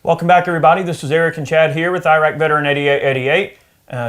Welcome back, everybody. This is Eric and Chad here with Iraq Veteran 8888.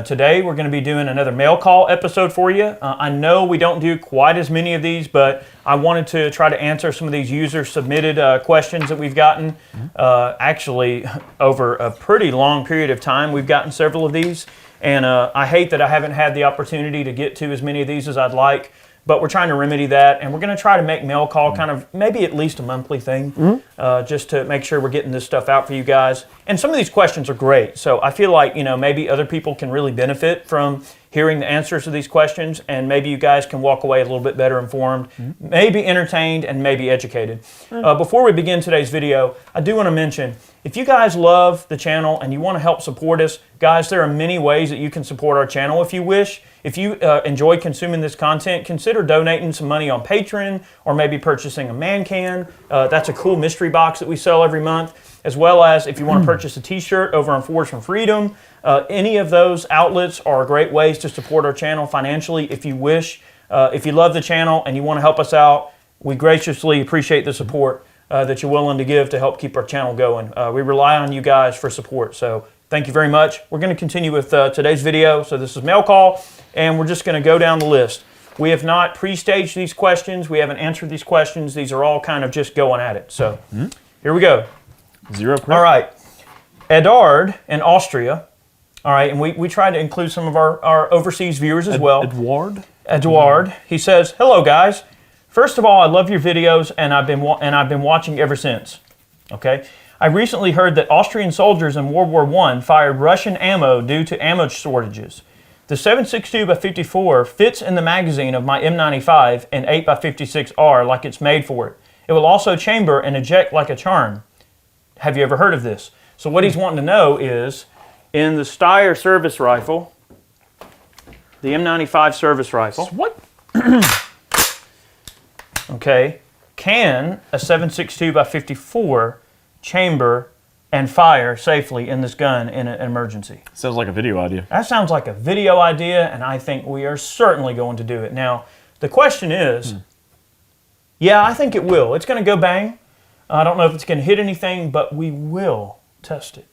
Today we're going to be doing another mail call episode for you. I know we don't do quite as many of these, but I wanted to try to answer some of these user-submitted questions that we've gotten. Actually, over a pretty long period of time, we've gotten several of these. And I hate that I haven't had the opportunity to get to as many of these as I'd like. But we're trying to remedy that, and we're going to try to make mail call kind of maybe at least a monthly thing, just to make sure we're getting this stuff out for you guys. And some of these questions are great, so I feel like maybe other people can really benefit from hearing the answers to these questions, and maybe you guys can walk away a little bit better informed, maybe entertained, and maybe educated. Before we begin today's video, I do want to mention, if you guys love the channel and you want to help support us, guys, there are many ways that you can support our channel if you wish. If you enjoy consuming this content, consider donating some money on Patreon or maybe purchasing a man can. That's a cool mystery box that we sell every month, as well as if you want to purchase a t-shirt over on Forge from Freedom. Any of those outlets are great ways to support our channel financially if you wish. If you love the channel and you want to help us out, we graciously appreciate the support that you're willing to give to help keep our channel going. We rely on you guys for support, so thank you very much. We're going to continue with today's video. So this is mail call, and we're just going to go down the list. We have not pre-staged these questions. We haven't answered these questions. These are all kind of just going at it. So here we go. Zero prep. All right. Edard in Austria. All right, and we try to include some of our overseas viewers as well. Edward. He says, "Hello, guys. First of all, I love your videos, and I've been watching ever since. Okay. I recently heard that Austrian soldiers in World War I fired Russian ammo due to ammo shortages. The 7.62x54 fits in the magazine of my M95 and 8x56R like it's made for it. It will also chamber and eject like a charm. Have you ever heard of this?" So what he's wanting to know is, in the Steyr service rifle, the M95 service rifle. What? Okay, can a 7.62x54 chamber and fire safely in this gun in an emergency? Sounds like a video idea. That sounds like a video idea, and I think we are certainly going to do it. Now, the question is, yeah, I think it will. It's going to go bang. I don't know if it's going to hit anything, but we will test it.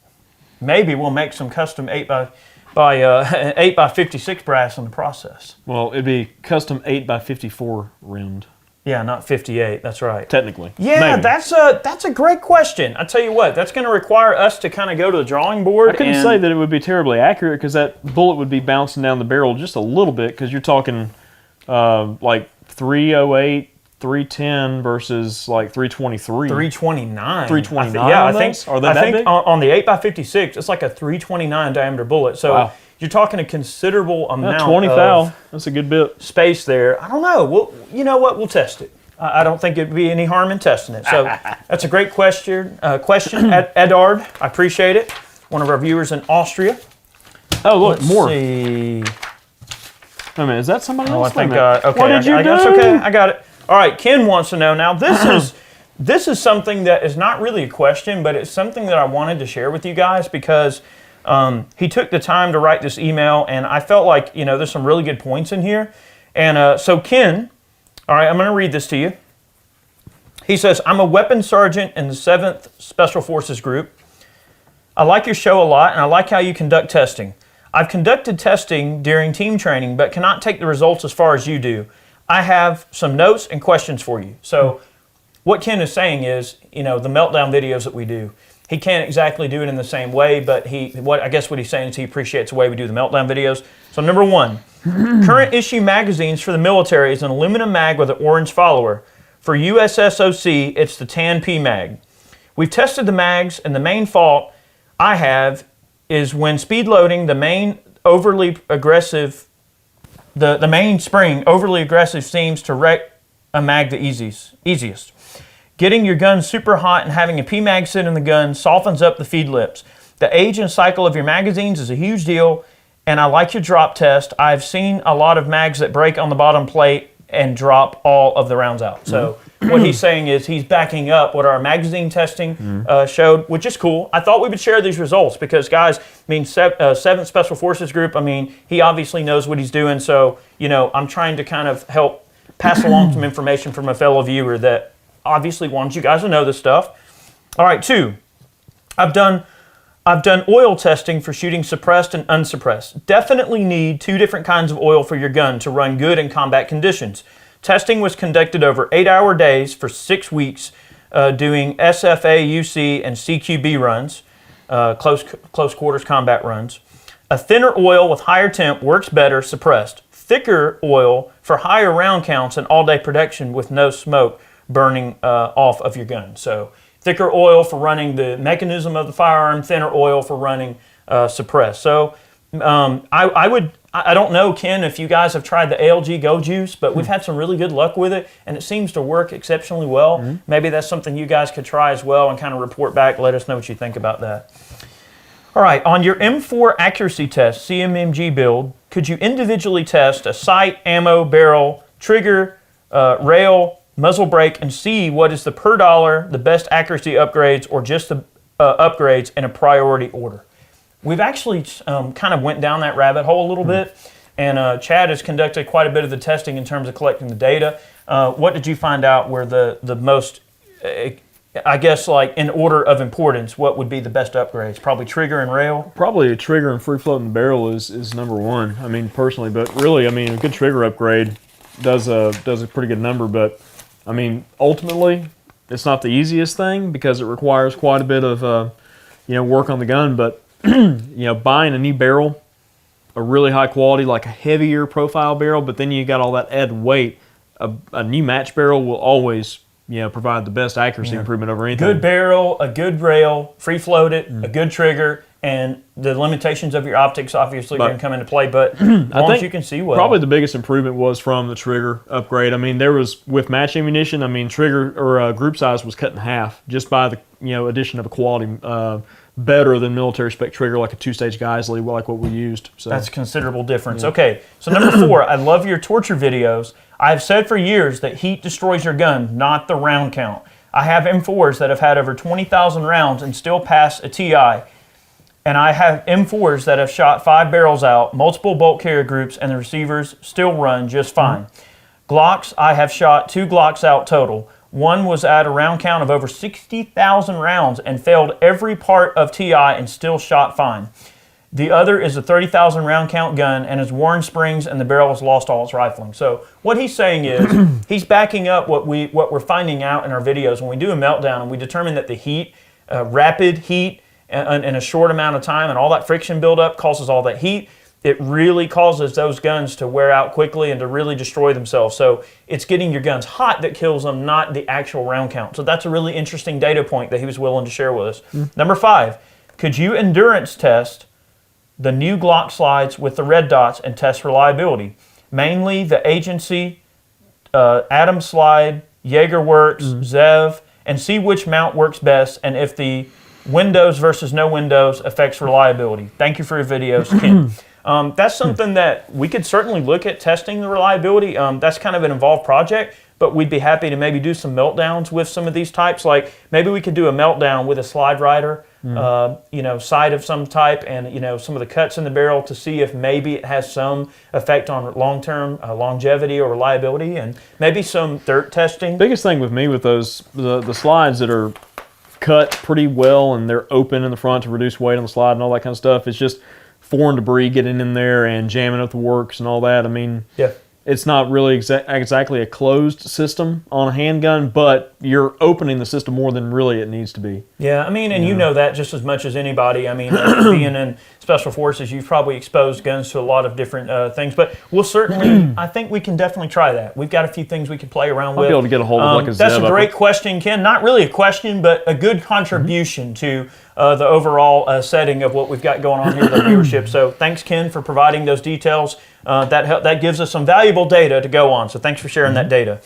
Maybe we'll make some custom 8x56 brass in the process. Well, it'd be custom 8x54 rimmed. Yeah, not 58. That's right. Technically. Yeah, maybe. that's a great question. I tell you what, that's going to require us to kind of go to the drawing board. I couldn't say that it would be terribly accurate because that bullet would be bouncing down the barrel just a little bit because you're talking like 308, 310 versus like 323. 329. 329. Yeah, I think. Are they that big? On the 8x56, it's like a 329 diameter bullet. So wow. You're talking a considerable amount 20 of thou. That's a good bit. Space there. I don't know. You know what? We'll test it. I don't think it'd be any harm in testing it. So that's a great question. Edard, I appreciate it. One of our viewers in Austria. Oh, look, Let's more. see. I mean, is that somebody else? I think. Okay. What did you do? Guess, okay, I got it. All right. Ken wants to know now. This is something that is not really a question, but it's something that I wanted to share with you guys because he took the time to write this email, and I felt like, there's some really good points in here. And so Ken, all right, I'm going to read this to you. He says, "I'm a weapons sergeant in the 7th Special Forces Group. I like your show a lot, and I like how you conduct testing. I've conducted testing during team training, but cannot take the results as far as you do. I have some notes and questions for you." So what Ken is saying is, the meltdown videos that we do, he can't exactly do it in the same way, but I guess what he's saying is he appreciates the way we do the meltdown videos. So number one, current issue magazines for the military is an aluminum mag with an orange follower. For USSOC, it's the tan P mag. We've tested the mags, and the main fault I have is when speed loading, the main spring overly aggressive seems to wreck a mag the easiest. Getting your gun super hot and having a P-mag sit in the gun softens up the feed lips. The age and cycle of your magazines is a huge deal, and I like your drop test. I've seen a lot of mags that break on the bottom plate and drop all of the rounds out. So what he's saying is he's backing up what our magazine testing showed, which is cool. I thought we would share these results because, guys, 7th Special Forces Group, he obviously knows what he's doing. So, I'm trying to kind of help pass along some information from a fellow viewer that obviously wants you guys to know this stuff. All right, 2. I've done oil testing for shooting suppressed and unsuppressed. Definitely need 2 different kinds of oil for your gun to run good in combat conditions. Testing was conducted over 8-hour days for 6 weeks, doing SFA, UC, and CQB runs, close quarters combat runs. A thinner oil with higher temp works better suppressed. Thicker oil for higher round counts and all-day protection with no smoke burning off of your gun. So thicker oil for running the mechanism of the firearm, thinner oil for running suppressed. So I don't know, Ken, if you guys have tried the ALG Go Juice, but we've had some really good luck with it, and it seems to work exceptionally well. Maybe that's something you guys could try as well and kind of report back. Let us know what you think about that. All right, on your M4 accuracy test, CMMG build, could you individually test a sight, ammo, barrel, trigger, rail, muzzle brake, and see what is the per dollar, the best accuracy upgrades, or just the upgrades in a priority order? We've actually kind of went down that rabbit hole a little bit, and Chad has conducted quite a bit of the testing in terms of collecting the data. What did you find out were the most, I guess, like in order of importance, what would be the best upgrades? Probably trigger and rail? Probably a trigger and free floating barrel is number one, I mean, personally. But really, I mean, a good trigger upgrade does a pretty good number. But, I mean, ultimately, it's not the easiest thing because it requires quite a bit of, work on the gun. But, buying a new barrel, a really high quality, like a heavier profile barrel, but then you got all that added weight, a new match barrel will always provide the best accuracy improvement over anything. Good barrel, a good rail, free floated, a good trigger, and the limitations of your optics obviously are going to come into play, but as long as you can see well. Probably the biggest improvement was from the trigger upgrade. I mean, there was, with match ammunition, I mean, trigger or group size was cut in half just by the addition of a quality better than military spec trigger, like a 2-stage Geisley, like what we used. So that's a considerable difference. Okay, so number 4, I love your torture videos. I've said for years that heat destroys your gun, not the round count. I have M4s that have had over 20,000 rounds and still pass a TI. And I have M4s that have shot 5 barrels out, multiple bolt carrier groups, and the receivers still run just fine. Glocks, I have shot 2 Glocks out total. One was at a round count of over 60,000 rounds and failed every part of TI and still shot fine. The other is a 30,000 round count gun and has worn springs and the barrel has lost all its rifling. So what he's saying is he's backing up what we're finding out in our videos when we do a meltdown and we determine that the heat, rapid heat in a short amount of time and all that friction buildup causes all that heat. It really causes those guns to wear out quickly and to really destroy themselves. So it's getting your guns hot that kills them, not the actual round count. So that's a really interesting data point that he was willing to share with us. Number 5, could you endurance test the new Glock slides with the red dots and test reliability? Mainly the agency, Atom slide, Jaeger works, Zev, and see which mount works best and if the windows versus no windows affects reliability. Thank you for your videos, Ken. That's something that we could certainly look at testing the reliability. That's kind of an involved project, but we'd be happy to maybe do some meltdowns with some of these types. Like maybe we could do a meltdown with a slide rider, sight of some type, and some of the cuts in the barrel to see if maybe it has some effect on long-term longevity or reliability, and maybe some dirt testing. Biggest thing with me with those the slides that are cut pretty well and they're open in the front to reduce weight on the slide and all that kind of stuff. It's just foreign debris getting in there and jamming up the works and all that. I mean, it's not really exactly a closed system on a handgun, but you're opening the system more than really it needs to be. Yeah, I mean, and you know that just as much as anybody. I mean, being in Special Forces, you've probably exposed guns to a lot of different things, but we'll certainly, I think we can definitely try that. We've got a few things we can play around with. I'll be able to get a hold of like a That's Zev a great question, Ken. Not really a question, but a good contribution to the overall setting of what we've got going on here with our viewership. So thanks, Ken, for providing those details. That gives us some valuable data to go on. So thanks for sharing that data.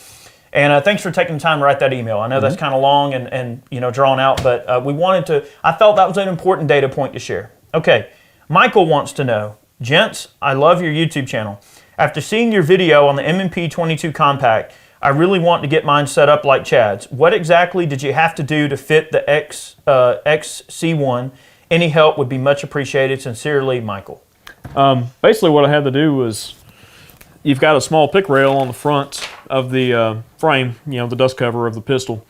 And thanks for taking the time to write that email. I know that's kind of long and drawn out, but I felt that was an important data point to share. Okay, Michael wants to know, gents, I love your YouTube channel. After seeing your video on the M&P 22 Compact, I really want to get mine set up like Chad's. What exactly did you have to do to fit the XC1? Any help would be much appreciated. Sincerely, Michael. Basically what I had to do was, you've got a small pick rail on the front of the frame, the dust cover of the pistol.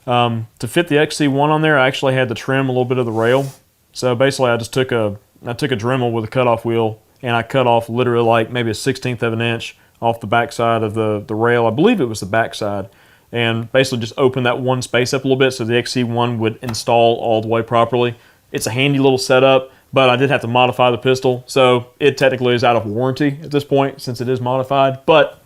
To fit the XC1 on there, I actually had to trim a little bit of the rail. So basically, I just took a Dremel with a cutoff wheel, and I cut off literally like maybe a 1/16 of an inch off the backside of the rail. I believe it was the backside, and basically just opened that one space up a little bit so the XC1 would install all the way properly. It's a handy little setup, but I did have to modify the pistol, so it technically is out of warranty at this point since it is modified. But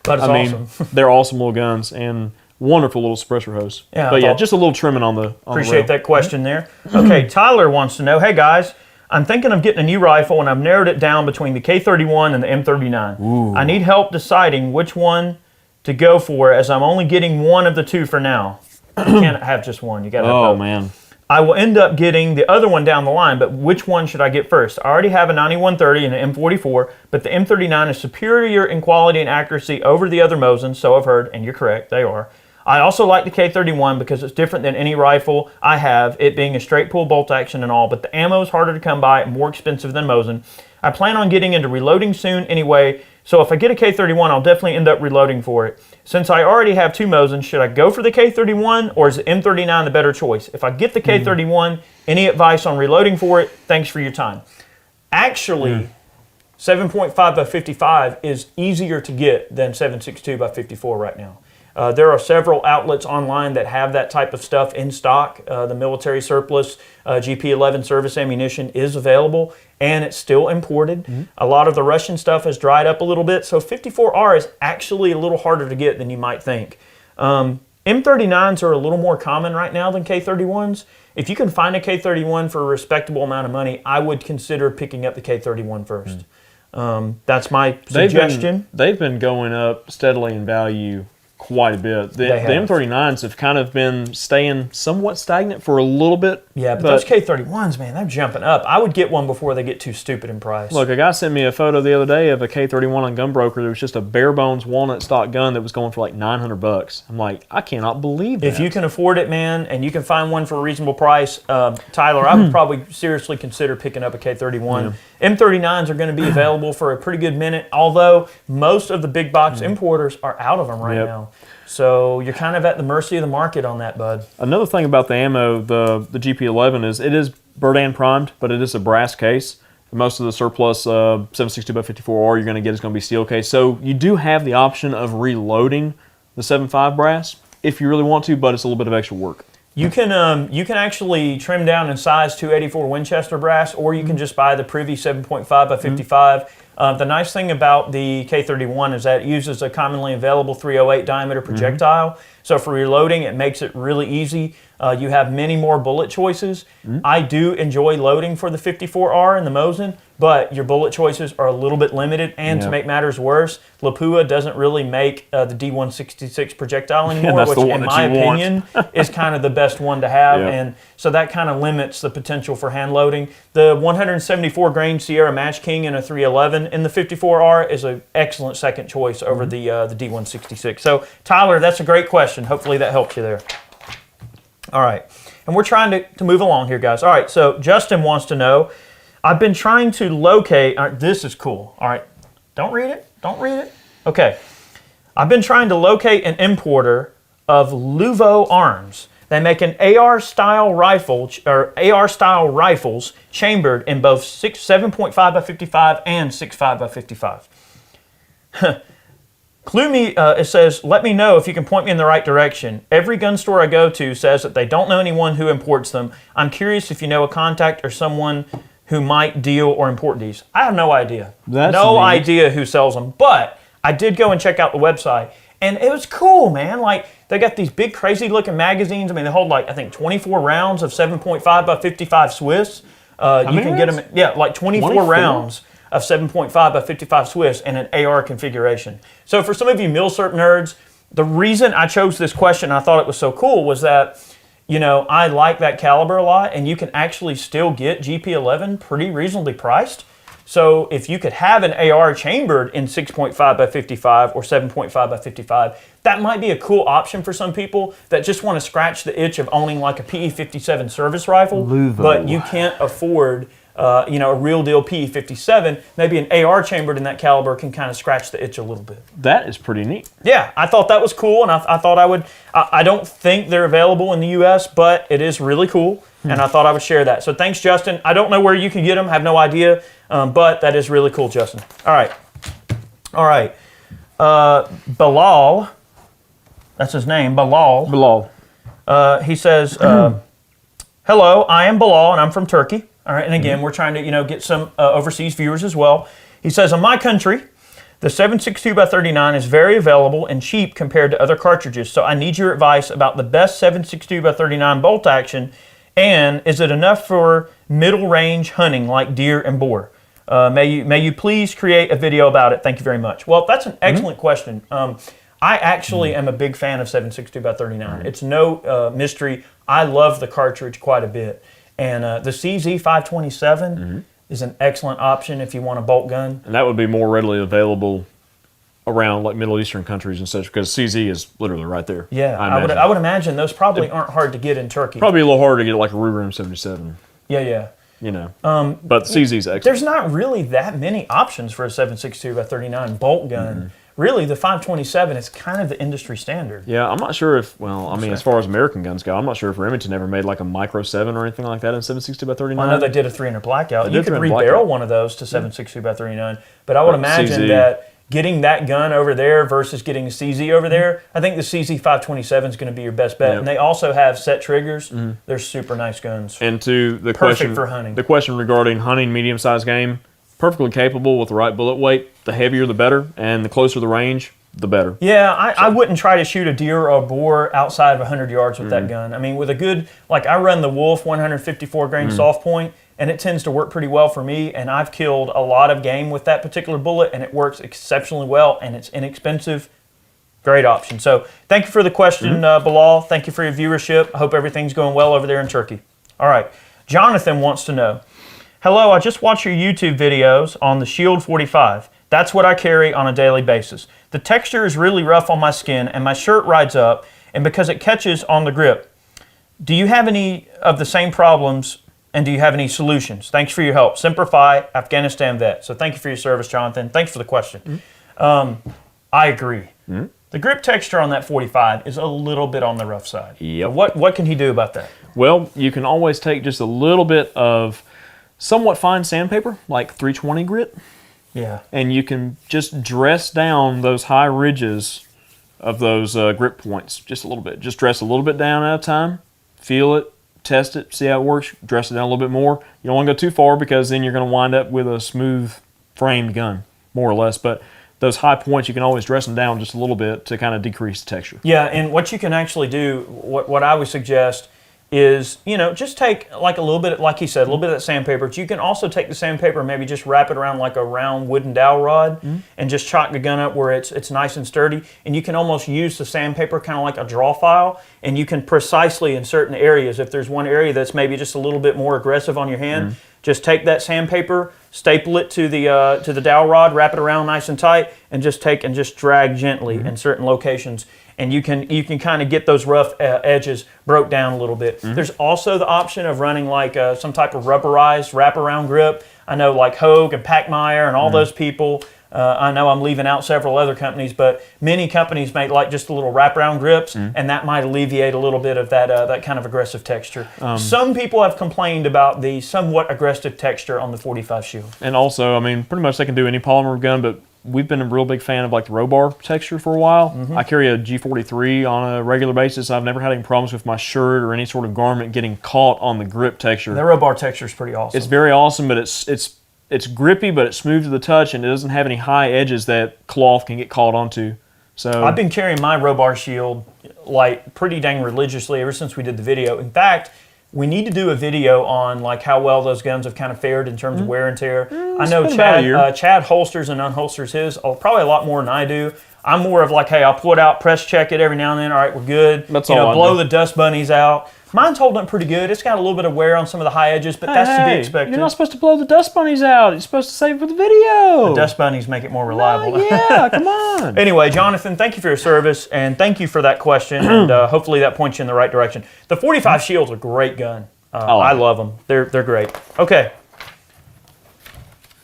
it's awesome. They're awesome little guns and wonderful little suppressor hose. Yeah, but yeah, just a little trimming on the appreciate that question there. Okay, Tyler wants to know, hey guys, I'm thinking of getting a new rifle and I've narrowed it down between the K31 and the M39. Ooh. I need help deciding which one to go for as I'm only getting one of the two for now. You can't have just one. You got to have both. Oh man. I will end up getting the other one down the line, but which one should I get first? I already have a 9130 and an M44, but the M39 is superior in quality and accuracy over the other Mosins, so I've heard, and you're correct, they are. I also like the K31 because it's different than any rifle I have, it being a straight pull bolt action and all, but the ammo is harder to come by and more expensive than Mosin. I plan on getting into reloading soon anyway, so if I get a K31, I'll definitely end up reloading for it. Since I already have two Mosins, should I go for the K31 or is the M39 the better choice? If I get the K31, any advice on reloading for it? Thanks for your time. Actually, 7.5 by 55 is easier to get than 7.62 by 54 right now. There are several outlets online that have that type of stuff in stock. The military surplus GP11 service ammunition is available, and it's still imported. A lot of the Russian stuff has dried up a little bit, so 54R is actually a little harder to get than you might think. M39s are a little more common right now than K31s. If you can find a K31 for a respectable amount of money, I would consider picking up the K31 first. That's my suggestion. They've been going up steadily in value quite a bit. The M39s have kind of been staying somewhat stagnant for a little bit. Yeah, but those K31s, man, they're jumping up. I would get one before they get too stupid in price. Look, a guy sent me a photo the other day of a K31 on Gunbroker. There was just a bare bones walnut stock gun that was going for like $900. I'm like, I cannot believe that. If you can afford it, man, and you can find one for a reasonable price, Tyler, I would probably seriously consider picking up a K31. Yeah. M39s are going to be available for a pretty good minute, although most of the big box importers are out of them right now. So you're kind of at the mercy of the market on that, bud. Another thing about the ammo, the GP11, is it is Berdan primed, but it is a brass case. Most of the surplus 7.62 by 54R you're going to get is going to be steel case. So you do have the option of reloading the 7.5 brass if you really want to, but it's a little bit of extra work. You can actually trim down in size 284 Winchester brass, or you can just buy the Privy 7.5 by 55. The nice thing about the K31 is that it uses a commonly available 308 diameter projectile. So for reloading, it makes it really easy. You have many more bullet choices. I do enjoy loading for the 54R and the Mosin, but your bullet choices are a little bit limited. And to make matters worse, Lapua doesn't really make the D166 projectile anymore, which in my opinion is kind of the best one to have. And so that kind of limits the potential for hand loading. The 174 grain Sierra Match King in a 311 in the 54R is an excellent second choice over the D166. So Tyler, that's a great question. Hopefully that helps you there. All right, and we're trying to move along here, guys. All right, so Justin wants to know, I've been trying to locate, this is cool. All right, don't read it, don't read it. Okay, I've been trying to locate an importer of Luvo arms. They make an AR-style rifle, or AR-style rifles chambered in both 7.5 by 55 and 6.5 by 55. Clue me, it says, let me know if you can point me in the right direction. Every gun store I go to says that they don't know anyone who imports them. I'm curious if you know a contact or someone who might deal or import these. I have no idea. No idea who sells them, but I did go and check out the website, and it was cool, man. Like, they got these big, crazy-looking magazines. I mean, they hold, like, I think 24 rounds of 7.5 by 55 Swiss. You can get them, like 24 rounds of 7.5 by 55 Swiss and an AR configuration. So for some of you Milsurp nerds, the reason I chose this question, I thought it was so cool, was that, you know, I like that caliber a lot, and you can actually still get GP11 pretty reasonably priced. So if you could have an AR chambered in 6.5 by 55 or 7.5 by 55, that might be a cool option for some people that just want to scratch the itch of owning like a PE-57 service rifle, but you can't afford a real deal PE-57, maybe an AR chambered in that caliber can kind of scratch the itch a little bit. That is pretty neat. Yeah, I thought that was cool, and I thought I would. I don't think they're available in the U.S., but it is really cool, and I thought I would share that. So thanks, Justin. I don't know where you can get them, have no idea, but that is really cool, Justin. All right. Bilal, that's his name, Bilal. He says, hello, I am Bilal, and I'm from Turkey. All right, and again, we're trying to get some overseas viewers as well. He says, in my country, the 7.62x39 is very available and cheap compared to other cartridges, so I need your advice about the best 7.62x39 bolt action, and is it enough for middle range hunting like deer and boar? May you please create a video about it? Thank you very much. Well, that's an excellent question. I actually am a big fan of 7.62x39. It's no mystery. I love the cartridge quite a bit. And the CZ527 is an excellent option if you want a bolt gun. And that would be more readily available around like Middle Eastern countries and such, because CZ is literally right there. Yeah, I would imagine those probably aren't hard to get in Turkey. Probably a little harder to get like a Ruger M77. Yeah. But CZ's excellent. There's not really that many options for a 7.62x39 bolt gun. Really, the 527 is kind of the industry standard. Yeah, I'm not sure if, as far as American guns go, I'm not sure if Remington ever made like a Micro 7 or anything like that in 7.62x39. I know they did a 300 blackout. You could rebarrel one of those to 7.62x39, but I would imagine that getting that gun over there versus getting a CZ over there, I think the CZ 527 is going to be your best bet. Yep. And they also have set triggers. They're super nice guns. And to the Perfect for hunting. The question regarding hunting medium-sized game, perfectly capable with the right bullet weight. The heavier the better, and the closer the range, the better. Yeah, I wouldn't try to shoot a deer or a boar outside of 100 yards with that gun. I mean, with a good, I run the Wolf 154 grain soft point, and it tends to work pretty well for me, and I've killed a lot of game with that particular bullet, and it works exceptionally well, and it's inexpensive. Great option. So thank you for the question, Bilal. Thank you for your viewership. I hope everything's going well over there in Turkey. All right. Jonathan wants to know, hello, I just watched your YouTube videos on the Shield 45. That's what I carry on a daily basis. The texture is really rough on my skin, and my shirt rides up, and because it catches on the grip. Do you have any of the same problems, and do you have any solutions? Thanks for your help. Semper Fi, Afghanistan vet. So thank you for your service, Jonathan. Thanks for the question. I agree. The grip texture on that 45 is a little bit on the rough side. Yep. What can he do about that? Well, you can always take just a little bit of somewhat fine sandpaper, like 320 grit. Yeah. And you can just dress down those high ridges of those grip points just a little bit. Just dress a little bit down at a time, feel it, test it, see how it works, dress it down a little bit more. You don't want to go too far because then you're going to wind up with a smooth framed gun, more or less. But those high points, you can always dress them down just a little bit to kind of decrease the texture. Yeah, and what you can actually do, what I would suggest is, just take like a little bit, like he said, a little bit of that sandpaper. But you can also take the sandpaper and maybe just wrap it around like a round wooden dowel rod and just chalk the gun up where it's nice and sturdy. And you can almost use the sandpaper kind of like a draw file, and you can precisely in certain areas, if there's one area that's maybe just a little bit more aggressive on your hand, just take that sandpaper, staple it to the dowel rod, wrap it around nice and tight, and just drag gently in certain locations. And you can kind of get those rough edges broke down a little bit. There's also the option of running like some type of rubberized wraparound grip. I know like Hogue and Packmeyer and all those people. I know I'm leaving out several other companies, but many companies make like just a little wraparound grips, and that might alleviate a little bit of that kind of aggressive texture. Some people have complained about the somewhat aggressive texture on the 45 Shield. And also, I mean, pretty much they can do any polymer gun, but we've been a real big fan of like the Robar texture for a while. I carry a G43 on a regular basis. I've never had any problems with my shirt or any sort of garment getting caught on the grip texture. The Robar texture is pretty awesome. It's very awesome, but it's grippy, but it's smooth to the touch, and it doesn't have any high edges that cloth can get caught onto. So I've been carrying my Robar Shield like pretty dang religiously ever since we did the video. In fact, we need to do a video on like how well those guns have kind of fared in terms of wear and tear. I know Chad holsters and unholsters his probably a lot more than I do. I'm more of like, hey, I'll pull it out, press check it every now and then. All right, we're good. That's all I blow do. the dust bunnies out. Mine's holding up pretty good. It's got a little bit of wear on some of the high edges, but that's to be expected. You're not supposed to blow the dust bunnies out. You're supposed to save it for the video. The dust bunnies make it more reliable. Yeah, come on. Anyway, Jonathan, thank you for your service, and thank you for that question, and hopefully that points you in the right direction. The 45 Shield's a great gun. I love them. They're great. Okay.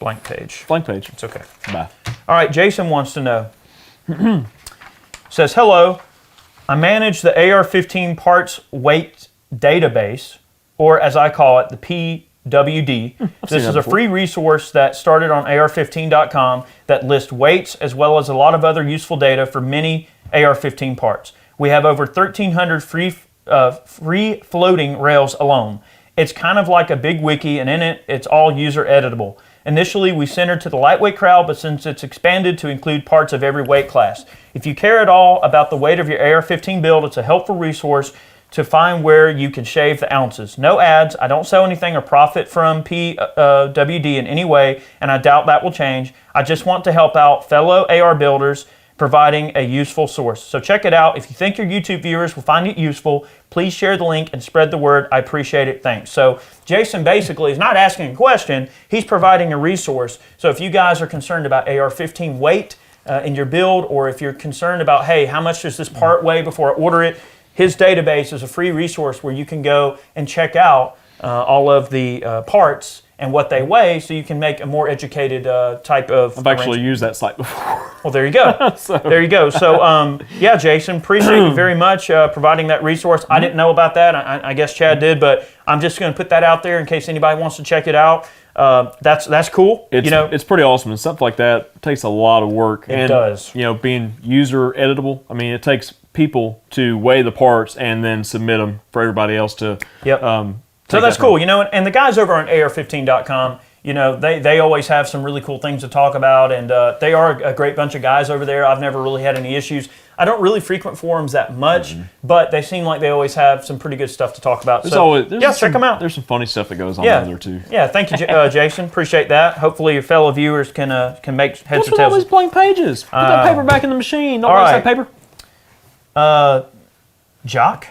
Blank page. Blank page. It's okay. Bye. All right, Jason wants to know. Says, hello, I manage the AR-15 parts weight database, or as I call it, the PWD. This is a free resource that started on AR15.com that lists weights as well as a lot of other useful data for many AR-15 parts. We have over 1,300 free floating rails alone. It's kind of like a big wiki, and in it, it's all user editable. Initially, we centered to the lightweight crowd, but since it's expanded to include parts of every weight class. If you care at all about the weight of your AR-15 build, it's a helpful resource to find where you can shave the ounces. No ads. I don't sell anything or profit from PWD in any way, and I doubt that will change. I just want to help out fellow AR builders, providing a useful source. So check it out. If you think your YouTube viewers will find it useful, please share the link and spread the word. I appreciate it. Thanks. So Jason basically is not asking a question. He's providing a resource. So if you guys are concerned about AR-15 weight in your build, or if you're concerned about, hey, how much does this part weigh before I order it, his database is a free resource where you can go and check out all of the parts and what they weigh, so you can make a more educated type of I've actually used that site before. Well, there you go. There you go. So, yeah, Jason, appreciate you very much providing that resource. I didn't know about that. I guess Chad did, but I'm just going to put that out there in case anybody wants to check it out. That's cool. It's pretty awesome, and stuff like that takes a lot of work. It does. Being user editable. I mean, it takes people to weigh the parts and then submit them for everybody else to. Yep. So that's cool, and the guys over on AR15.com, they always have some really cool things to talk about, and they are a great bunch of guys over there. I've never really had any issues. I don't really frequent forums that much, but they seem like they always have some pretty good stuff to talk about. Check them out. There's some funny stuff that goes on there too. Yeah, thank you, Jason. Appreciate that. Hopefully your fellow viewers can make heads or tails. All these blank pages. Put that paper back in the machine. Don't waste that paper. Jacques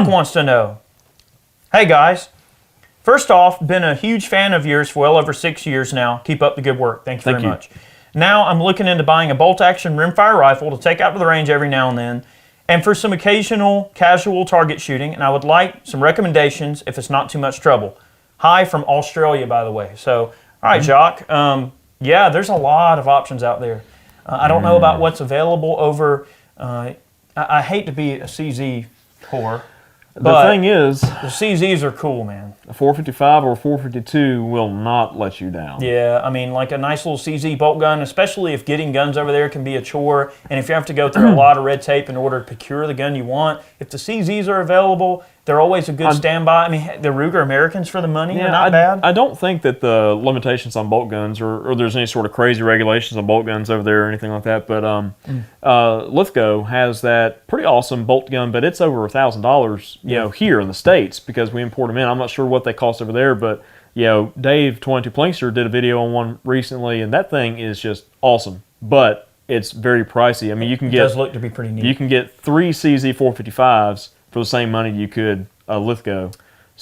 wants to know, hey guys, first off, been a huge fan of yours for well over 6 years now. Keep up the good work. Thank you very much. Now I'm looking into buying a bolt-action rimfire rifle to take out to the range every now and then, and for some occasional casual target shooting, and I would like some recommendations if it's not too much trouble. Hi from Australia, by the way. So, all right, Jacques. Yeah, there's a lot of options out there. I don't know about what's available over... I hate to be a CZ whore, but the thing is, the CZs are cool, man. A 455 or a 452 will not let you down. Yeah, I mean, like a nice little CZ bolt gun, especially if getting guns over there can be a chore, and if you have to go through a lot of red tape in order to procure the gun you want. If the CZs are available, they're always a good standby. I mean, the Ruger Americans for the money are not bad. I don't think that the limitations on bolt guns or there's any sort of crazy regulations on bolt guns over there or anything like that, but Lithgow has that pretty awesome bolt gun, but it's over $1,000 here in the States because we import them in. I'm not sure what they cost over there, but Dave 22 Plankster did a video on one recently, and that thing is just awesome, but it's very pricey. I mean, it does look to be pretty neat. You can get 3 CZ 455s for the same money you could a Lithgow.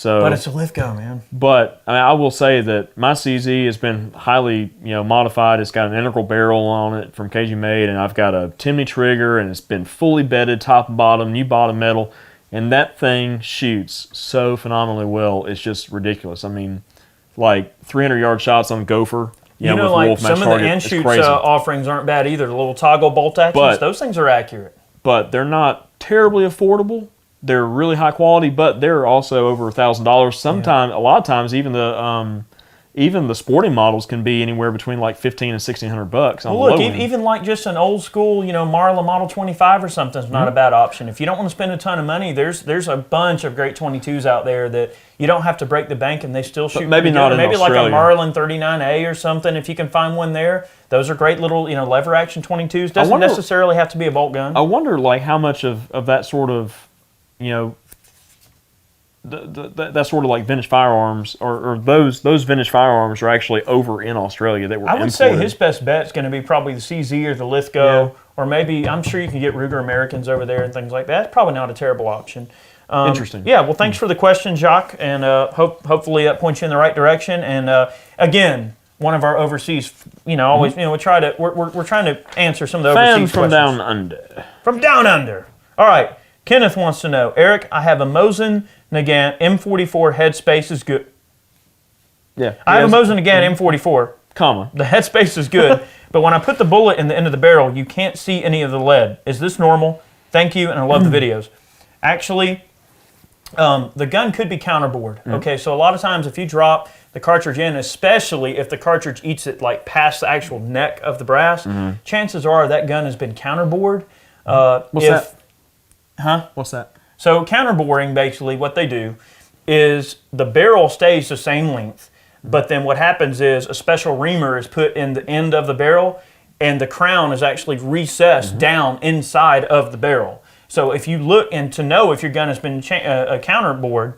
But it's a Lithgow, man. But I will say that my CZ has been highly modified. It's got an integral barrel on it from KG Made, and I've got a Timney trigger, and it's been fully bedded top and bottom, new bottom metal, and that thing shoots so phenomenally well. It's just ridiculous. I mean, like 300-yard shots on Gopher. With like some of the Anschutz offerings aren't bad either. The little toggle bolt actions, those things are accurate. But they're not terribly affordable. They're really high quality, but they're also over $1,000. Sometimes, a lot of times, even the sporting models can be anywhere between like $1,500 and $1,600 on the low end. Even like just an old school, Marla Model 25 or something is not a bad option. If you don't want to spend a ton of money, there's a bunch of great 22s out there that you don't have to break the bank and they still shoot. But maybe not in Australia. Like a Marlin 39A or something. If you can find one there, those are great little lever action 22s. Doesn't necessarily have to be a bolt gun. I wonder like how much of that sort of that sort of like vintage firearms or those vintage firearms are actually over in Australia that were I would say his best bet is going to be probably the CZ or the Lithgow, or maybe I'm sure you can get Ruger Americans over there and things like that. It's probably not a terrible option. Interesting. Yeah, well, thanks for the question, Jacques, and hopefully that points you in the right direction. And again, one of our overseas, always, we're trying to answer some of the overseas questions. From down under. From down under. All right. Kenneth wants to know, Eric, I have a Mosin Nagant M44 headspace is good. Yeah. I have a Mosin Nagant M44. Comma. The headspace is good, but when I put the bullet in the end of the barrel, you can't see any of the lead. Is this normal? Thank you, and I love the videos. Actually, the gun could be counterbored. Okay, so a lot of times if you drop the cartridge in, especially if the cartridge eats it like past the actual neck of the brass, chances are that gun has been counterbored. What's that? Huh? What's that? So counterboring, basically, what they do is the barrel stays the same length, but then what happens is a special reamer is put in the end of the barrel, and the crown is actually recessed down inside of the barrel. So if you look, and to know if your gun has been counterbored,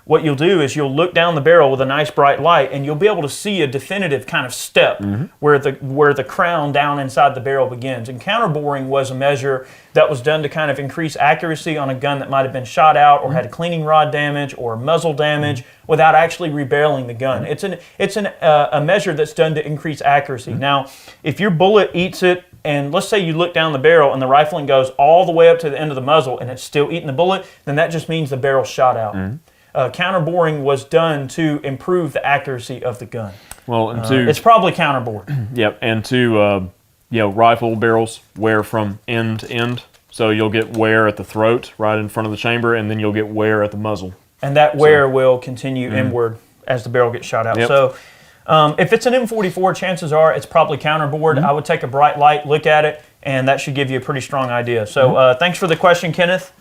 what you'll do is you'll look down the barrel with a nice bright light, and you'll be able to see a definitive kind of step where the crown down inside the barrel begins. And counterboring was a measure that was done to kind of increase accuracy on a gun that might have been shot out or had a cleaning rod damage or muzzle damage without actually rebarreling the gun. It's a measure that's done to increase accuracy. Now, if your bullet eats it, and let's say you look down the barrel and the rifling goes all the way up to the end of the muzzle and it's still eating the bullet, then that just means the barrel's shot out. Counterboring was done to improve the accuracy of the gun. Well, and it's probably counterbored. Yep, and to rifle barrels wear from end to end, so you'll get wear at the throat right in front of the chamber, and then you'll get wear at the muzzle. And that wear will continue inward as the barrel gets shot out. Yep. So if it's an M44, chances are it's probably counterbored. I would take a bright light, look at it, and that should give you a pretty strong idea. So thanks for the question, Kenneth.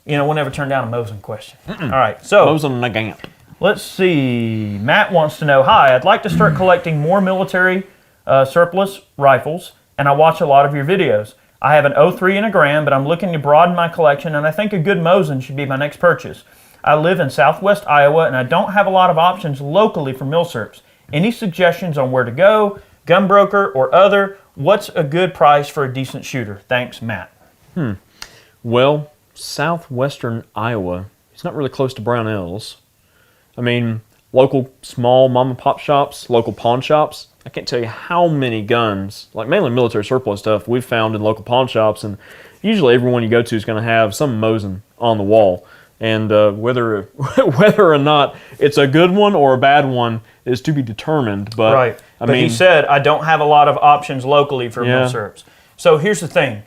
You know, we'll never turn down a Mosin question. All right, so Mosin Nagant. let's see. Matt wants to know, hi, I'd like to start collecting more military surplus rifles, and I watch a lot of your videos. I have an 03 and a Gram, but I'm looking to broaden my collection, and I think a good Mosin should be my next purchase. I live in southwest Iowa, and I don't have a lot of options locally for milsurps. Any suggestions on where to go, gun broker or other? What's a good price for a decent shooter? Thanks, Matt. Well, southwestern Iowa, it's not really close to Brownells. I mean, local small mom and pop shops, local pawn shops, I can't tell you how many guns, like mainly military surplus stuff, we've found in local pawn shops, and usually everyone you go to is going to have some Mosin on the wall. And whether or not it's a good one or a bad one is to be determined. But right. I But mean, he said, I don't have a lot of options locally for milsurps. So here's the thing.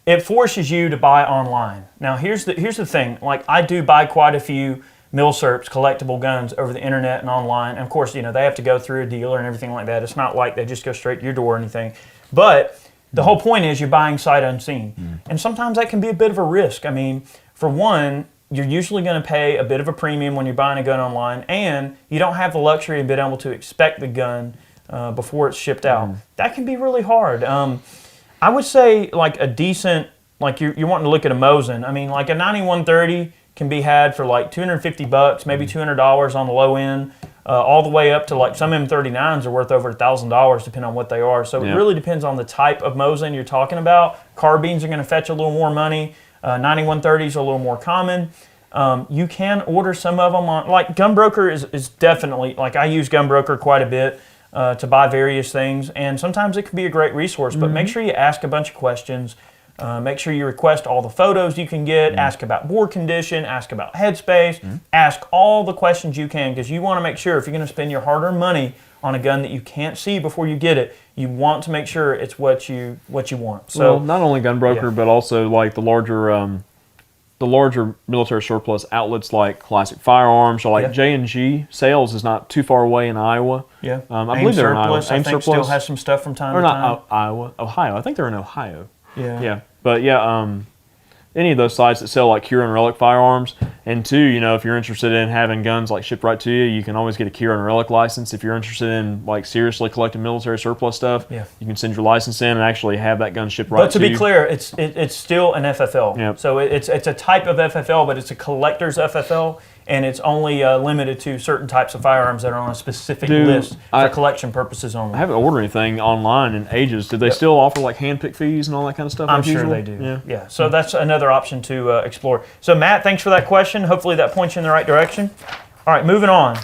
It forces you to buy online. Now here's the thing. Like, I do buy quite a few milsurps, collectible guns, over the internet and online. And of course, you know, they have to go through a dealer and everything like that. It's not like they just go straight to your door or anything. But the whole point is you're buying sight unseen. And sometimes that can be a bit of a risk. I mean, for one, you're usually going to pay a bit of a premium when you're buying a gun online, and you don't have the luxury of being able to inspect the gun before it's shipped out. That can be really hard. I would say like a decent, like you're wanting to look at a Mosin. I mean, like a 9130 can be had for like $250, maybe $200 on the low end, all the way up to like some M39s are worth over $1,000 depending on what they are. So it really depends on the type of Mosin you're talking about. Carbines are going to fetch a little more money. 9130s are a little more common. You can order some of them on, like Gunbroker is definitely, like I use Gunbroker quite a bit to buy various things, and sometimes it can be a great resource, but make sure you ask a bunch of questions. Make sure you request all the photos you can get, ask about bore condition, ask about headspace, ask all the questions you can, because you want to make sure if you're going to spend your hard-earned money on a gun that you can't see before you get it, you want to make sure it's what you want. So well, not only Gunbroker, but also like the larger military surplus outlets like Classic Firearms or like J&G Sales is not too far away in Iowa. Yeah, I believe they're in Iowa. I think Surplus still has some stuff from time to time. Not Iowa, Ohio. I think they're in Ohio. Yeah. But any of those sites that sell like Cure and Relic firearms, and two, you know, if you're interested in having guns like shipped right to you, you can always get a Cure and Relic license. If you're interested in like seriously collecting military surplus stuff, you can send your license in and actually have that gun shipped right to you. But to be clear, it's still an FFL. Yep. So it's a type of FFL, but it's a collector's FFL, and it's only limited to certain types of firearms that are on a specific list for collection purposes only. I haven't ordered anything online in ages. Do they still offer like handpick fees and all that kind of stuff? I'm sure they do. Yeah. So that's another option to explore. So Matt, thanks for that question. Hopefully that points you in the right direction. All right, moving on.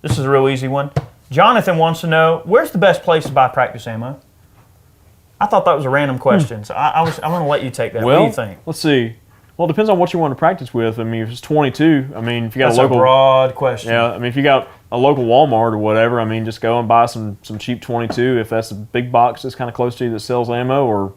This is a real easy one. Jonathan wants to know, where's the best place to buy practice ammo? I thought that was a random question, so I'm going to let you take that. Well, what do you think? Let's see. Well, it depends on what you want to practice with. I mean, if it's 22, I mean, if you got That's a local, broad question. yeah, I mean, if you got a local Walmart or whatever, I mean, just go and buy some cheap 22. If that's a big box that's kind of close to you that sells ammo, or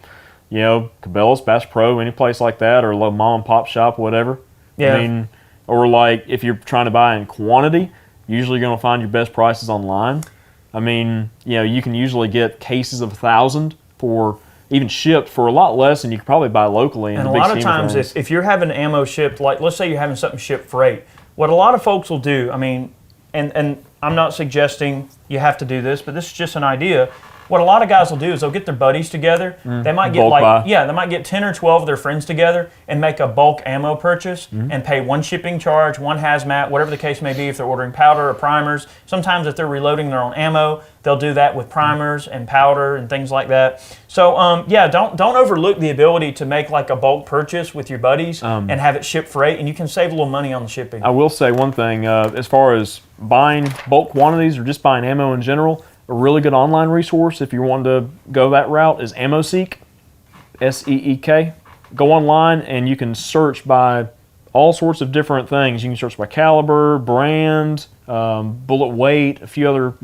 Cabela's, Bass Pro, any place like that, or a little mom and pop shop, whatever. Yeah. I mean, or like if you're trying to buy in quantity, usually you're going to find your best prices online. I mean, you can usually get cases of 1,000 for even shipped for a lot less than you could probably buy locally. And a lot of times, if you're having ammo shipped, like let's say you're having something shipped freight, what a lot of folks will do, I mean, and I'm not suggesting you have to do this, but this is just an idea. What a lot of guys will do is they'll get their buddies together. They might get they might get 10 or 12 of their friends together and make a bulk ammo purchase and pay one shipping charge, one hazmat, whatever the case may be. If they're ordering powder or primers, sometimes if they're reloading their own ammo, they'll do that with primers and powder and things like that. So don't overlook the ability to make like a bulk purchase with your buddies and have it shipped freight, and you can save a little money on the shipping. I will say one thing as far as buying bulk quantities or just buying ammo in general. A really good online resource if you want to go that route is AmmoSeek, SEEK. Go online and you can search by all sorts of different things. You can search by caliber, brand, bullet weight, a few other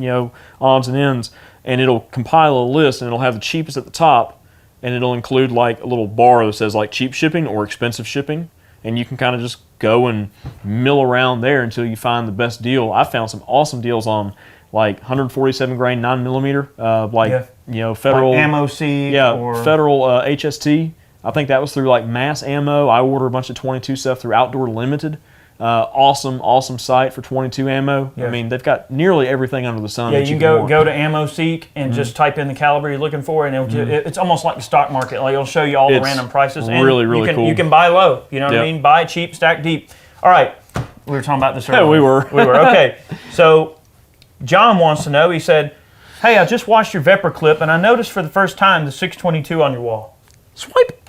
odds and ends, and it'll compile a list and it'll have the cheapest at the top, and it'll include like a little bar that says like cheap shipping or expensive shipping, and you can kind of just go and mill around there until you find the best deal. I found some awesome deals on like 147 grain 9mm, Federal like AmmoSeek, Federal HST. I think that was through like Mass Ammo. I ordered a bunch of 22 stuff through Outdoor Limited. Awesome site for 22 ammo. Yeah. I mean, they've got nearly everything under the sun. Yeah, you can go to AmmoSeek and just type in the caliber you're looking for, and it's almost like the stock market. Like it'll show you all the random prices. And really cool. You can buy low. You know what I mean? Buy cheap, stack deep. All right, we were talking about this earlier. Yeah, we were. Okay, so John wants to know. He said, "Hey, I just watched your Vepr clip, and I noticed for the first time the 622 on your wall." Swipe.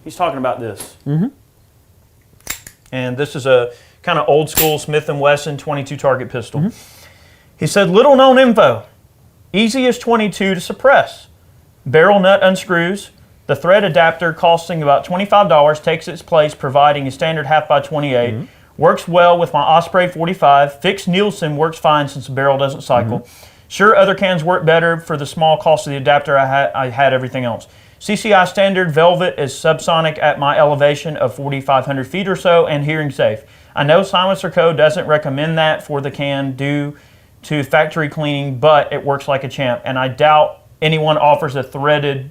He's talking about this. And this is a kind of old school Smith & Wesson 22 target pistol. He said, little known info. Easiest 22 to suppress. Barrel nut unscrews. The thread adapter costing about $25 takes its place, providing a standard half by 28. Works well with my Osprey 45. Fixed Nielsen works fine since the barrel doesn't cycle. Sure, other cans work better. For the small cost of the adapter, I had everything else. CCI standard Velvet is subsonic at my elevation of 4,500 feet or so and hearing safe. I know Silencer Co. doesn't recommend that for the can due to factory cleaning, but it works like a champ. And I doubt anyone offers a threaded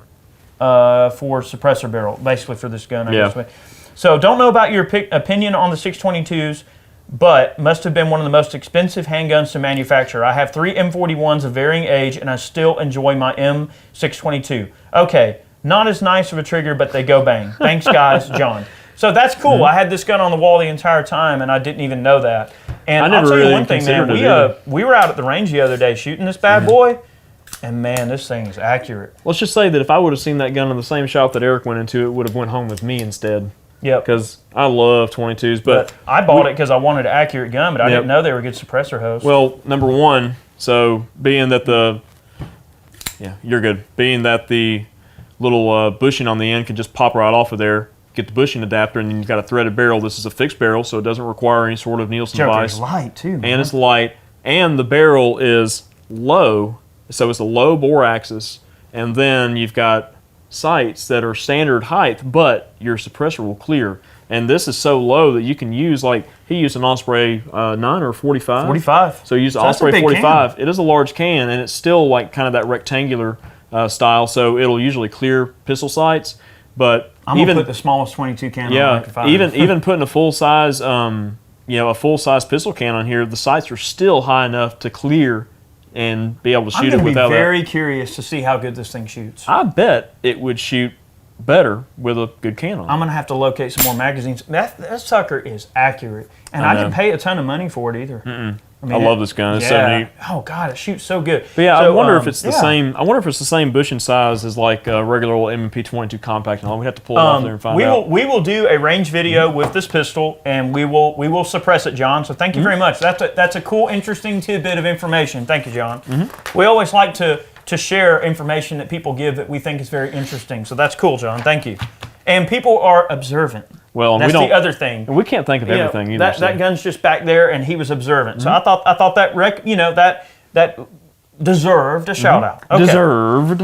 for suppressor barrel, basically for this gun. I guess. So don't know about your opinion on the 622s, but must have been one of the most expensive handguns to manufacture. I have 3 M41s of varying age, and I still enjoy my M622. Okay. Not as nice of a trigger, but they go bang. Thanks, guys, John. So that's cool. I had this gun on the wall the entire time, and I didn't even know that. And I'll tell you one thing, man. We were out at the range the other day shooting this bad boy, and man, this thing is accurate. Let's just say that if I would have seen that gun in the same shop that Eric went into, it would have went home with me instead. Yep. Because I love 22s, but I bought it because I wanted an accurate gun, but I didn't know they were good suppressor hosts. Well, number one, so being that you're good. Being that the little bushing on the end can just pop right off of there, get the bushing adapter, and then you've got a threaded barrel. This is a fixed barrel, so it doesn't require any sort of Nielsen device. It's light, too, man. And it's light, and the barrel is low, so it's a low bore axis, and then you've got sights that are standard height, but your suppressor will clear. And this is so low that you can use, like, he used an Osprey 9 or 45? 45. So use the Osprey 45. It is a large can, and it's still like kind of that rectangular style, so it'll usually clear pistol sights. But I'm gonna put the smallest 22 can on. even putting a full size, a full size pistol can on here, the sights are still high enough to clear and be able to shoot it without that. I'm very curious to see how good this thing shoots. I bet it would shoot better with a good can on it. I'm gonna have to locate some more magazines. That sucker is accurate, and I didn't pay a ton of money for it either. I love this gun. It's so neat. Oh God, it shoots so good. But I wonder if it's the same. I wonder if it's the same bushing size as like a regular old M&P 22 compact. We have to pull it off there and find out. We will do a range video with this pistol, and we will suppress it, John. So thank you very much. That's a cool, interesting tidbit of information. Thank you, John. We always like to share information that people give that we think is very interesting. So that's cool, John. Thank you. And people are observant. Well, and That's we don't. the other thing. We can't think of You know, everything either. that gun's just back there, and he was observant. So I thought that deserved a shout out. Okay. Deserved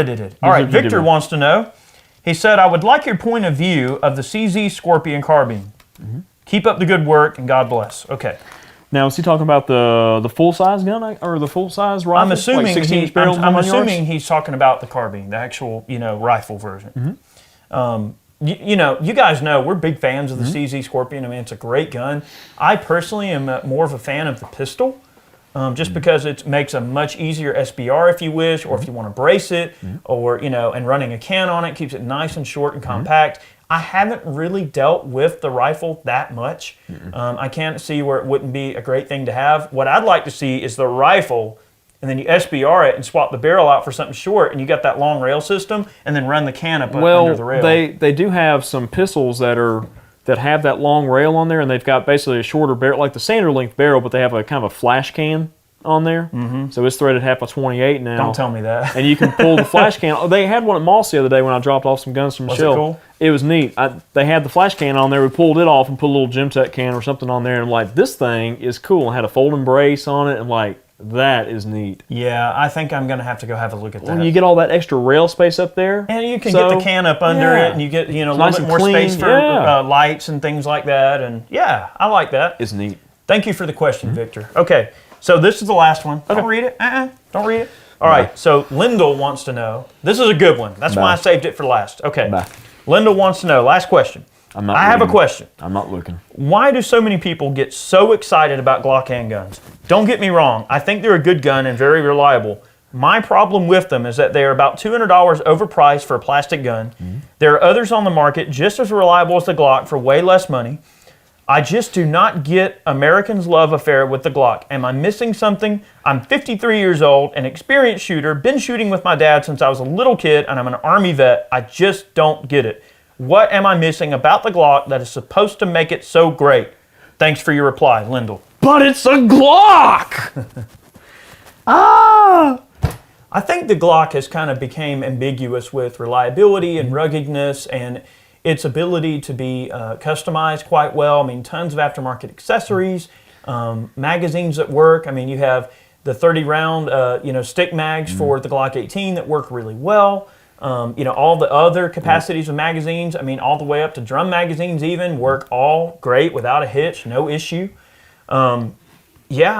it. All right, Victor wants to know. He said, I would like your point of view of the CZ Scorpion carbine. Keep up the good work, and God bless. Okay. Now, is he talking about the full-size gun or the full-size rifle? I'm assuming, like 16-inch barrel, I'm assuming he's talking about the carbine, the actual, rifle version. You guys know we're big fans of the CZ Scorpion. I mean, it's a great gun. I personally am more of a fan of the pistol, just because it makes a much easier SBR if you wish, or if you want to brace it, or, and running a can on it keeps it nice and short and compact. I haven't really dealt with the rifle that much. I can't see where it wouldn't be a great thing to have. What I'd like to see is the rifle, and then you SBR it and swap the barrel out for something short, and you got that long rail system, and then run the can up under the rail. They do have some pistols that have that long rail on there, and they've got basically a shorter barrel, like the standard length barrel, but they have a kind of a flash can on there. So it's threaded half by 28 now. Don't tell me that. And you can pull the flash can. Oh, they had one at Moss the other day when I dropped off some guns from Michelle. Was it cool? It was neat. They had the flash can on there. We pulled it off and put a little Gemtech can or something on there. And I'm like, this thing is cool. It had a folding brace on it. And like, that is neat. Yeah, I think I'm going to have to go have a look at that. Well, you get all that extra rail space up there. And you can get the can up under it, and you get a little bit more space for lights and things like that. And yeah, I like that. It's neat. Thank you for the question, Victor. Okay, so this is the last one. Don't read it. Don't read it. All right, so Lyndall wants to know. This is a good one. That's why I saved it for last. Okay. Lyndall wants to know. Last question. I have a question. I'm not looking. Why do so many people get so excited about Glock handguns? Don't get me wrong. I think they're a good gun and very reliable. My problem with them is that they are about $200 overpriced for a plastic gun. There are others on the market just as reliable as the Glock for way less money. I just do not get Americans' love affair with the Glock. Am I missing something? I'm 53 years old, an experienced shooter, been shooting with my dad since I was a little kid, and I'm an Army vet. I just don't get it. What am I missing about the Glock that is supposed to make it so great? Thanks for your reply, Lyndall. But it's a Glock! I think the Glock has kind of became ambiguous with reliability and ruggedness and its ability to be customized quite well. I mean, tons of aftermarket accessories, magazines that work. I mean, you have the 30-round, stick mags for the Glock 18 that work really well. All the other capacities of magazines, I mean, all the way up to drum magazines even, work all great without a hitch, no issue. I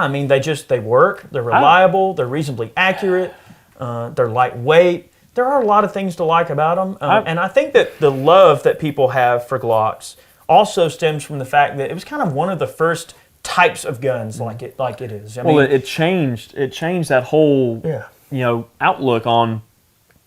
mean, they work, they're reliable, they're reasonably accurate, they're lightweight. There are a lot of things to like about them. And I think that the love that people have for Glocks also stems from the fact that it was kind of one of the first types of guns like it is. I mean, it changed that whole outlook on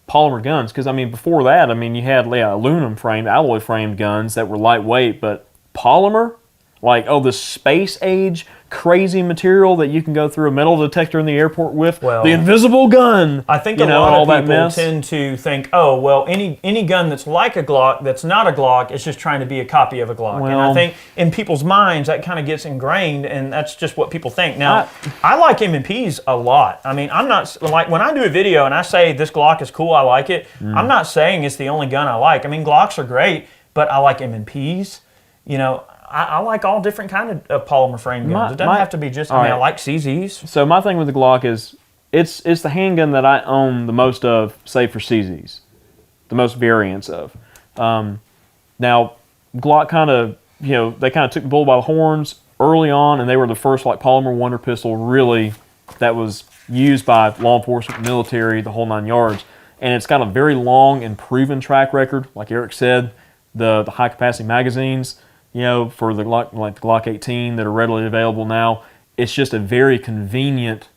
polymer guns, because I mean before that, I mean you had aluminum framed, alloy framed guns that were lightweight, but polymer, like this space age crazy material that you can go through a metal detector in the airport with, the invisible gun. I think a lot of people tend to think, oh well, any gun that's like a Glock that's not a Glock is just trying to be a copy of a Glock. And I think in people's minds that kind of gets ingrained, and that's just what people think. Now, I like M&Ps a lot. I mean, I'm not like when I do a video and I say this Glock is cool, I like it. I'm not saying it's the only gun I like. I mean, Glocks are great, but I like M&Ps. I like all different kind of polymer frame guns. It doesn't have to be just. I like CZs. So my thing with the Glock is, it's the handgun that I own the most of, save for CZs, the most variants of. Now, Glock kind of, they kind of took the bull by the horns early on, and they were the first polymer wonder pistol really that was used by law enforcement, military, the whole 9 yards. And it's got a very long and proven track record, like Eric said, the high capacity magazines. For the Glock, like the Glock 18 that are readily available now, it's just a very convenient,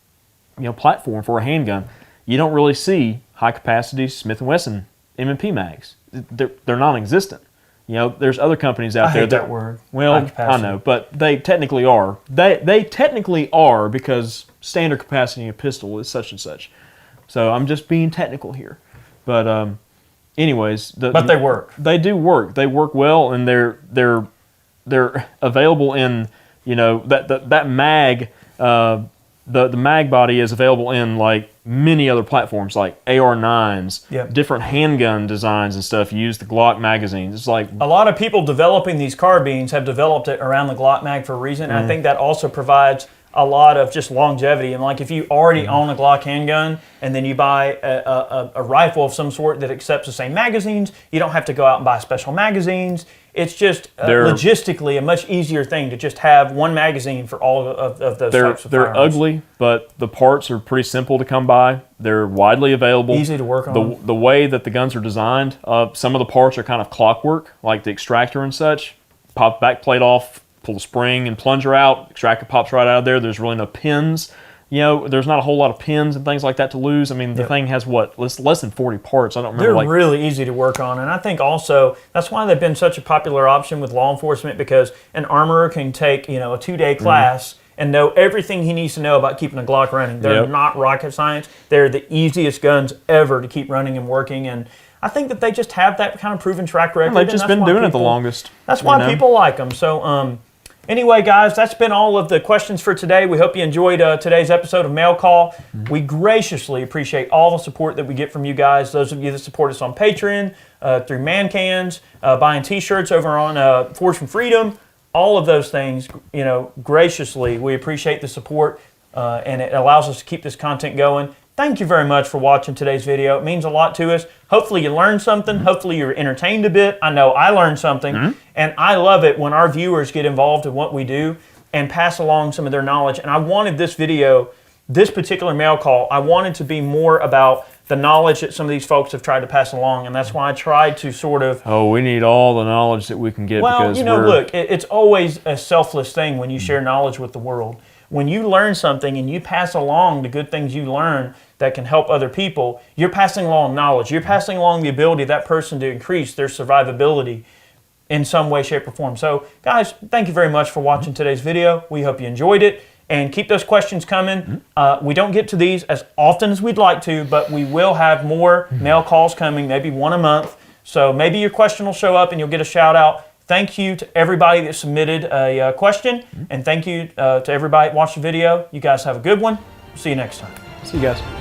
platform for a handgun. You don't really see high capacity Smith & Wesson M&P mags. They're non-existent. There's other companies out there that word. Well, I know, but they technically are. They technically are, because standard capacity in a pistol is such and such. So I'm just being technical here, but anyways, but they work. They do work. They work well, and they're available in that mag. the mag body is available in like many other platforms, like AR-9s, Yep. different handgun designs and stuff. You use the Glock magazines. It's like A lot of people developing these carbines have developed it around the Glock mag for a reason. And I think that also provides a lot of just longevity. And like if you already own a Glock handgun and then you buy a rifle of some sort that accepts the same magazines, you don't have to go out and buy special magazines. It's just logistically a much easier thing to just have one magazine for all of those types of they're firearms. ugly, but the parts are pretty simple to come by. They're widely available. Easy to work on. The way that the guns are designed, some of the parts are kind of clockwork, like the extractor and such. Pop back plate off, pull the spring and plunger out, extractor pops right out of there. There's really no pins. You know, there's not a whole lot of pins and things like that to lose. I mean, the thing has what, less than 40 parts. I don't remember. They're really easy to work on, and I think also that's why they've been such a popular option with law enforcement, because an armorer can take, you know, a 2-day class and know everything he needs to know about keeping a Glock running. They're not rocket science. They're the easiest guns ever to keep running and working, and I think that they just have that kind of proven track record. They've just been doing it the longest. That's why people like them. So, anyway, guys, that's been all of the questions for today. We hope you enjoyed today's episode of Mail Call. We graciously appreciate all the support that we get from you guys. Those of you that support us on Patreon, through Man Cans, buying T-shirts over on Forge from Freedom, all of those things, you know, graciously, we appreciate the support, and it allows us to keep this content going. Thank you very much for watching today's video. It means a lot to us. Hopefully you learned something. Hopefully you're entertained a bit. I know I learned something. And I love it when our viewers get involved in what we do and pass along some of their knowledge. And I wanted this video, this particular mail call, I wanted to be more about the knowledge that some of these folks have tried to pass along. And that's why I tried to sort of... Oh, we need all the knowledge that we can get. Well, because you know, look, it's always a selfless thing when you share knowledge with the world. When you learn something and you pass along the good things you learn that can help other people, you're passing along knowledge. You're passing along the ability of that person to increase their survivability in some way, shape, or form. So, guys, thank you very much for watching today's video. We hope you enjoyed it. And keep those questions coming. We don't get to these as often as we'd like to, but we will have more mail calls coming, maybe one a month. So maybe your question will show up and you'll get a shout out. Thank you to everybody that submitted a question, and thank you to everybody that watched the video. You guys have a good one. See you next time. See you guys.